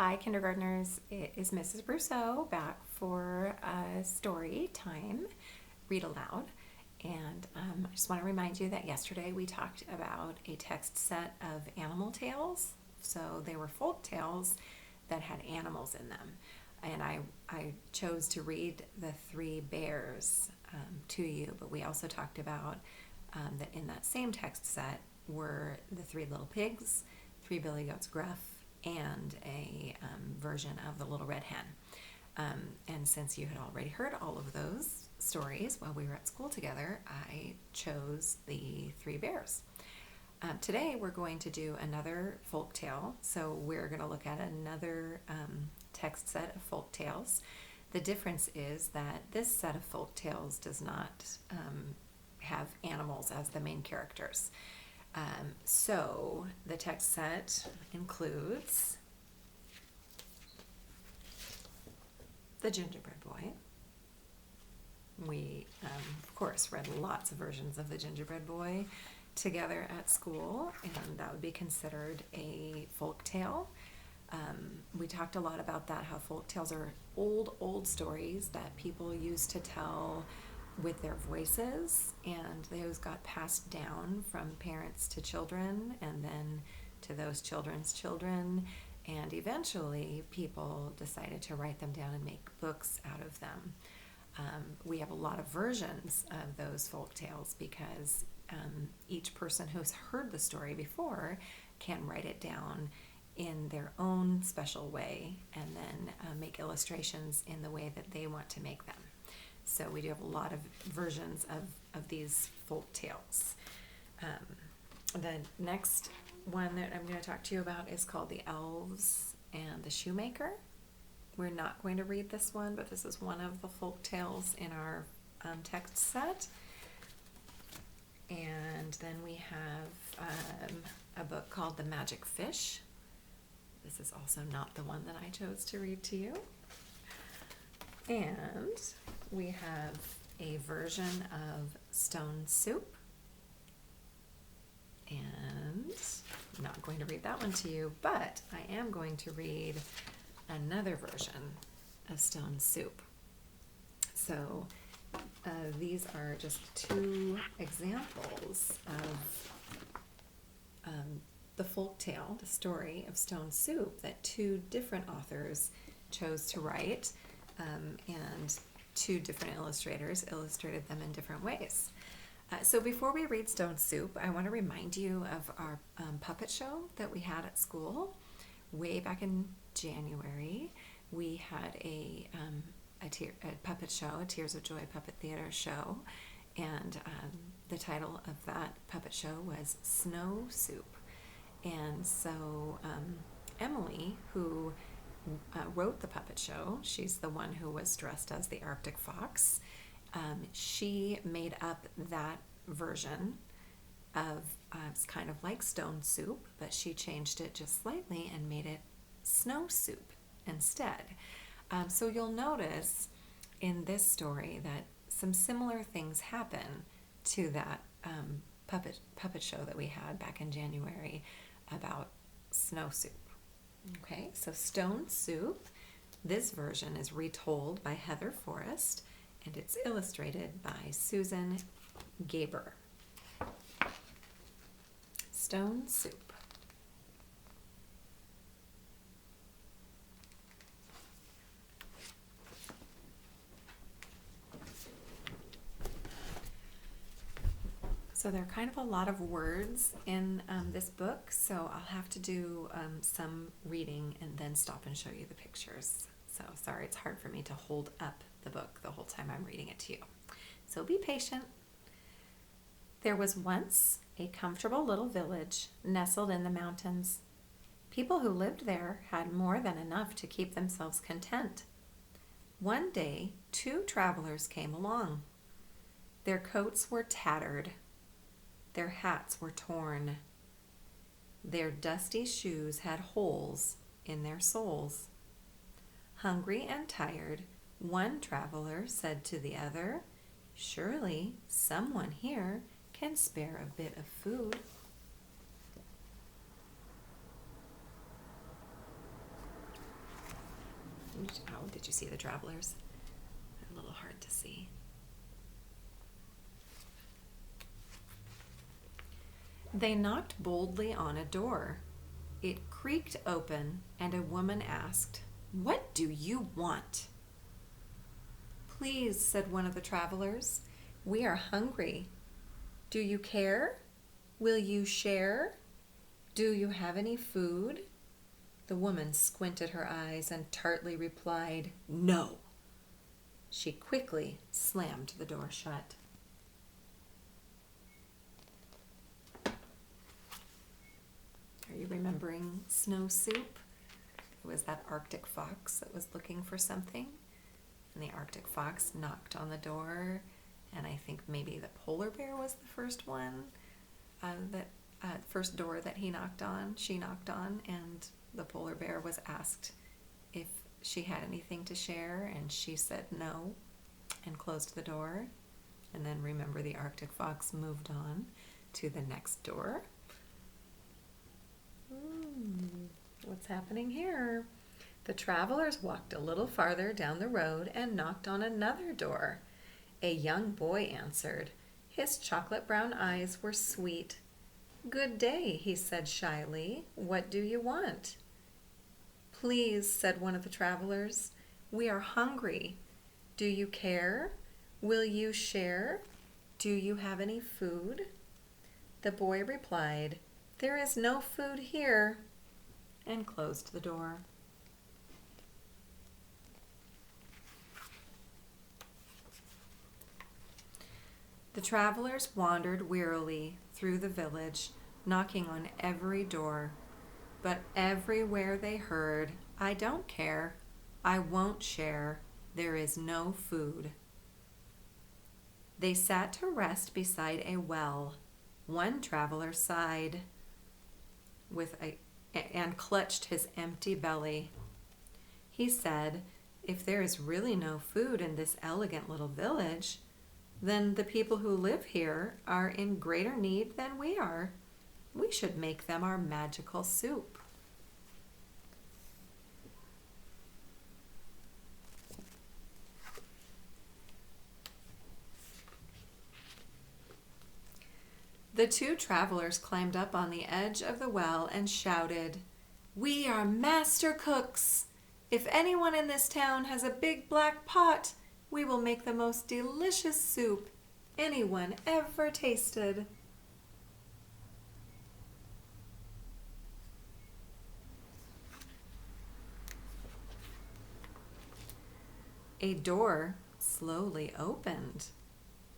Hi, kindergartners. It is Mrs. Brousseau back for a story time, read aloud. And I just want to remind you that yesterday we talked about a text set of animal tales. So they were folk tales that had animals in them. And I chose to read the three bears to you, but we also talked about that in that same text set were the three little pigs, three billy goats gruff, and a version of the little red hen. And since you had already heard all of those stories while we were at school together, I chose the three bears. Today we're going to do another folk tale. So we're going to look at another text set of folk tales. The difference is that this set of folk tales does not have animals as the main characters. So the text set includes The Gingerbread Boy. We, of course, read lots of versions of The Gingerbread Boy together at school, and that would be considered a folk tale. We talked a lot about that, how folk tales are old stories that people used to tell with their voices, and those got passed down from parents to children and then to those children's children, and eventually people decided to write them down and make books out of them. We have a lot of versions of those folk tales because each person who's heard the story before can write it down in their own special way and then make illustrations in the way that they want to make them. So we do have a lot of versions of these folk tales. The next one that I'm going to talk to you about is called The Elves and the Shoemaker. We're not going to read this one, but this is one of the folk tales in our text set. And then we have a book called The Magic Fish. This is also not the one that I chose to read to you. And we have a version of Stone Soup. And I'm not going to read that one to you, but I am going to read another version of Stone Soup. So these are just two examples of the folk tale, the story of Stone Soup that two different authors chose to write, and two different illustrators illustrated them in different ways. So before we read Stone Soup, I want to remind you of our puppet show that we had at school way back in January. We had a puppet show, a Tears of Joy puppet theater show, and the title of that puppet show was Snow Soup. And so Emily, who wrote the puppet show, she's the one who was dressed as the Arctic Fox. She made up that version of it's kind of like Stone Soup, but she changed it just slightly and made it Snow Soup instead. So you'll notice in this story that some similar things happen to that puppet show that we had back in January about Snow Soup. Okay, so Stone Soup, this version is retold by Heather Forrest, and it's illustrated by Susan Gaber. Stone Soup. So there are kind of a lot of words in this book, so I'll have to do some reading and then stop and show you the pictures. So sorry, it's hard for me to hold up the book the whole time I'm reading it to you. So be patient. There was once a comfortable little village nestled in the mountains. People who lived there had more than enough to keep themselves content. One day, two travelers came along. Their coats were tattered. Their hats were torn. Their dusty shoes had holes in their soles. Hungry and tired, one traveler said to the other, "Surely someone here can spare a bit of food." Oh, did you see the travelers? They're a little hard to see. They knocked boldly on a door. It creaked open, and a woman asked, "What do you want?" "Please," said one of the travelers, "we are hungry. Do you care? Will you share? Do you have any food?" The woman squinted her eyes and tartly replied, "No." She quickly slammed the door shut. Are you remembering Snow Soup? It was that Arctic fox that was looking for something, and the Arctic fox knocked on the door, and I think maybe the polar bear was the first one, first door that she knocked on, and the polar bear was asked if she had anything to share, and she said no and closed the door. And then remember, the Arctic fox moved on to the next door. What's happening here? The travelers walked a little farther down the road and knocked on another door. A young boy answered. His chocolate brown eyes were sweet. "Good day," he said shyly. "What do you want?" "Please," said one of the travelers, "we are hungry. Do you care? Will you share? Do you have any food?" The boy replied, "There is no food here," and closed the door. The travelers wandered wearily through the village, knocking on every door. But everywhere they heard, "I don't care. I won't share. There is no food." They sat to rest beside a well. One traveler sighed and clutched his empty belly. He said, "If there is really no food in this elegant little village, then the people who live here are in greater need than we are. We should make them our magical soup." The two travelers climbed up on the edge of the well and shouted, "We are master cooks! If anyone in this town has a big black pot, we will make the most delicious soup anyone ever tasted." A door slowly opened.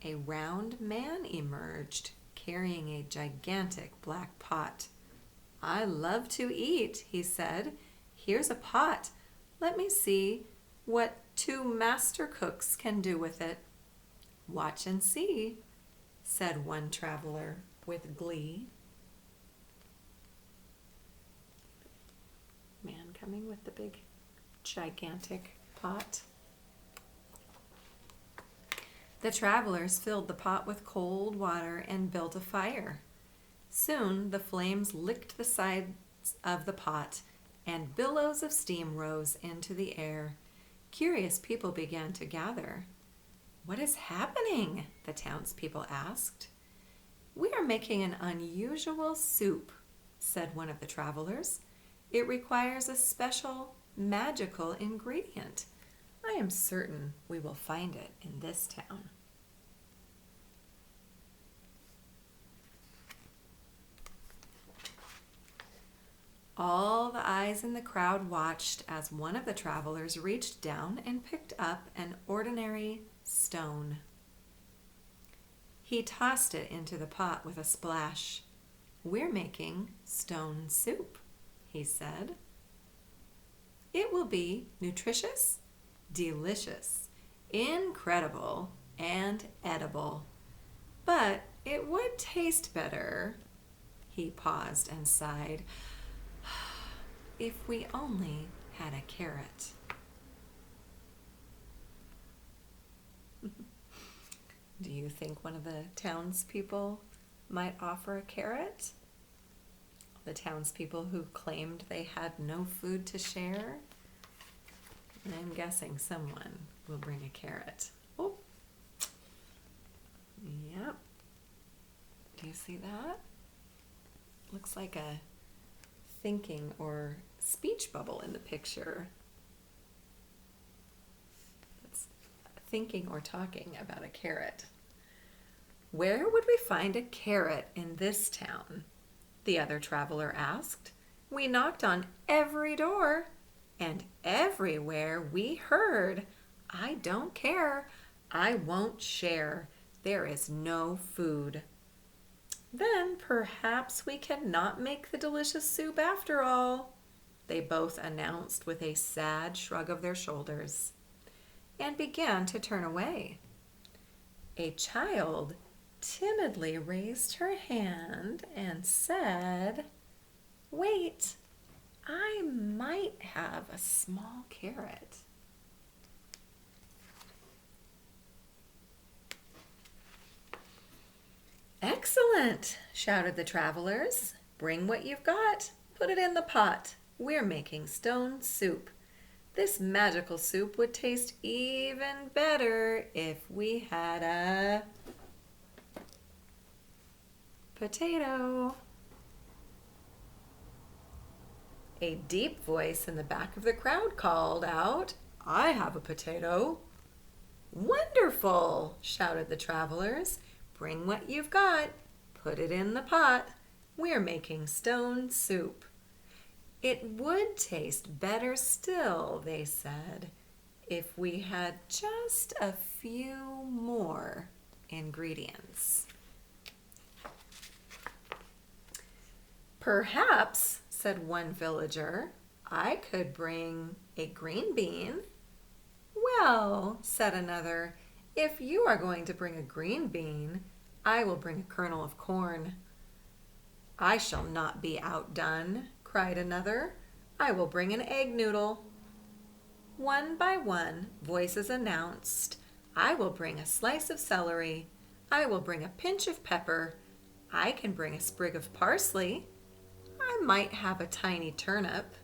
A round man emerged, carrying a gigantic black pot. "I love to eat," he said. "Here's a pot. Let me see what two master cooks can do with it." "Watch and see," said one traveler with glee. Man coming with the big, gigantic pot. The travelers filled the pot with cold water and built a fire. Soon the flames licked the sides of the pot, and billows of steam rose into the air. Curious people began to gather. "What is happening?" the townspeople asked. "We are making an unusual soup," said one of the travelers. "It requires a special, magical ingredient. I am certain we will find it in this town." All the eyes in the crowd watched as one of the travelers reached down and picked up an ordinary stone. He tossed it into the pot with a splash. "We're making stone soup," he said. "It will be nutritious, delicious, incredible, and edible. But it would taste better," he paused and sighed, "if we only had a carrot." Do you think one of the townspeople might offer a carrot? The townspeople who claimed they had no food to share? And I'm guessing someone will bring a carrot. Oh, yep. Do you see that? Looks like a thinking or speech bubble in the picture. It's thinking or talking about a carrot. Where would we find a carrot in this town? The other traveler asked. We knocked on every door, and everywhere we heard, I don't care, I won't share, there is no food. Then perhaps we cannot make the delicious soup after all, they both announced with a sad shrug of their shoulders, and began to turn away. A child timidly raised her hand and said, Wait, I might have a small carrot. Excellent, shouted the travelers. Bring what you've got. Put it in the pot. We're making stone soup. This magical soup would taste even better if we had a potato. A deep voice in the back of the crowd called out, I have a potato. Wonderful, shouted the travelers. Bring what you've got. Put it in the pot. We're making stone soup. It would taste better still, they said, if we had just a few more ingredients. Perhaps, said one villager, I could bring a green bean. Well, said another, if you are going to bring a green bean, I will bring a kernel of corn. I shall not be outdone, cried another. I will bring an egg noodle. One by one, voices announced, I will bring a slice of celery. I will bring a pinch of pepper. I can bring a sprig of parsley. I might have a tiny turnip.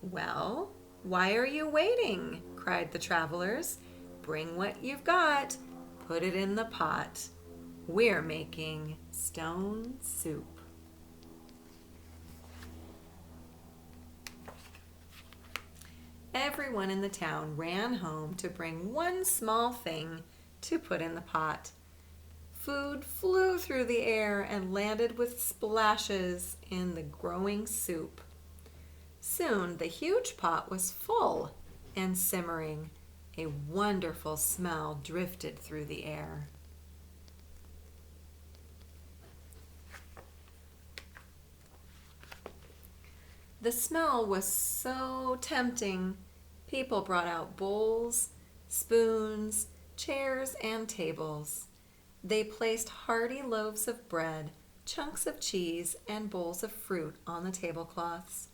Well, why are you waiting? Cried the travelers. Bring what you've got. Put it in the pot. We're making stone soup. Everyone in the town ran home to bring one small thing to put in the pot. Food flew through the air and landed with splashes in the growing soup. Soon the huge pot was full and simmering. A wonderful smell drifted through the air. The smell was so tempting. People brought out bowls, spoons, chairs, and tables. They placed hearty loaves of bread, chunks of cheese, and bowls of fruit on the tablecloths.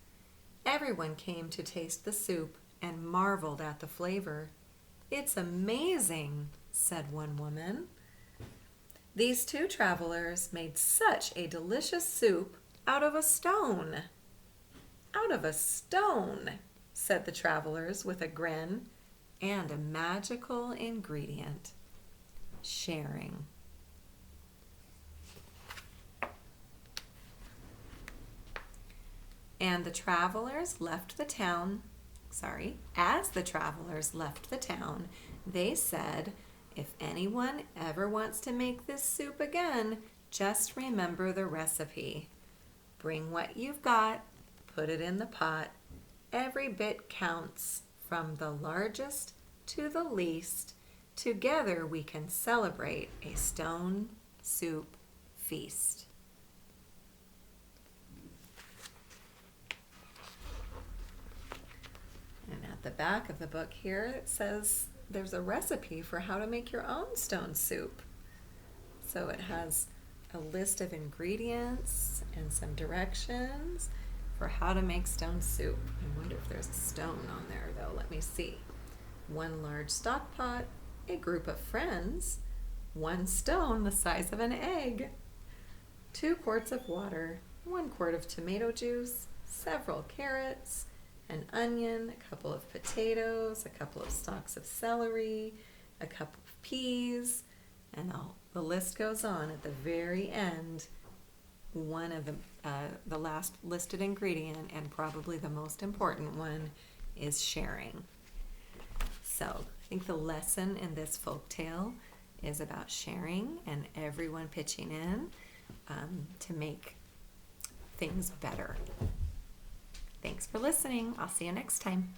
Everyone came to taste the soup and marveled at the flavor. It's amazing, said one woman. These two travelers made such a delicious soup out of a stone. Out of a stone, said the travelers with a grin, and a magical ingredient, sharing. And the travelers left the town, as the travelers left the town, they said, if anyone ever wants to make this soup again, just remember the recipe. Bring what you've got, put it in the pot. Every bit counts, from the largest to the least. Together we can celebrate a stone soup feast. And at the back of the book here, it says there's a recipe for how to make your own stone soup. So it has a list of ingredients and some directions for how to make stone soup. I wonder if there's a stone on there though. Let me see. 1 large stock pot, a group of friends, 1 stone the size of an egg, 2 quarts of water, 1 quart of tomato juice, several carrots, an onion, a couple of potatoes, a couple of stalks of celery, a cup of peas, and the list goes on. At the very end, one of the last listed ingredient, and probably the most important one, is sharing. So I think the lesson in this folktale is about sharing and everyone pitching in to make things better. Thanks for listening. I'll see you next time.